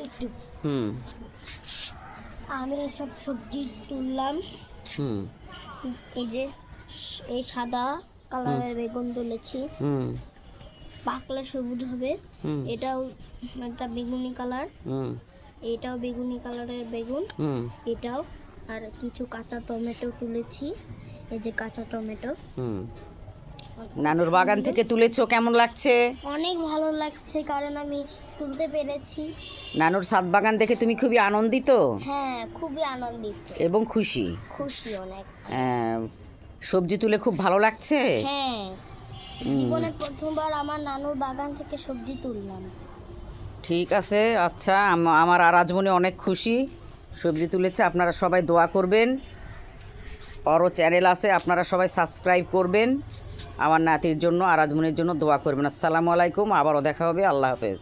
একটু হুম আমি সব সবজি তুললাম। হুম এই যে এই সাদা কালারের বেগুন তুলেছি, হুম পাকলে সবুজ হবে। হুম এটাও একটা বেগুনি কালার, হুম এটাও বেগুনি কালারের বেগুন, হুম এটাও। আর কিছু কাঁচা টমেটো তুলেছি, এই যে কাঁচা টমেটো। হুম নানুর বাগান থেকে তুলেছো, কেমন লাগছে? অনেক ভালো লাগছে কারণ আমি তুলতে পেরেছি। নানুর ছাদ বাগান দেখে তুমি খুবই আনন্দিত হ্যাঁ, খুবই আনন্দিত, এবং খুশি। খুশি অনেক। সবজি তুলে খুব ভালো লাগছে। হ্যাঁ, জীবনে প্রথমবার আমার নানুর বাগান থেকে সবজি তুললাম। ঠিক আছে, আচ্ছা, আমার আরাজমনি অনেক খুশি সবজি তুলেছে। আপনারা সবাই দোয়া করবেন, ওরও চ্যানেল আছে, আপনারা সবাই সাবস্ক্রাইব করবেন। আমার নাতির জন্য, আরাজমনির জন্য দোয়া করবেন। আসসালামু আলাইকুম, আবারও দেখা হবে। আল্লাহ হাফেজ।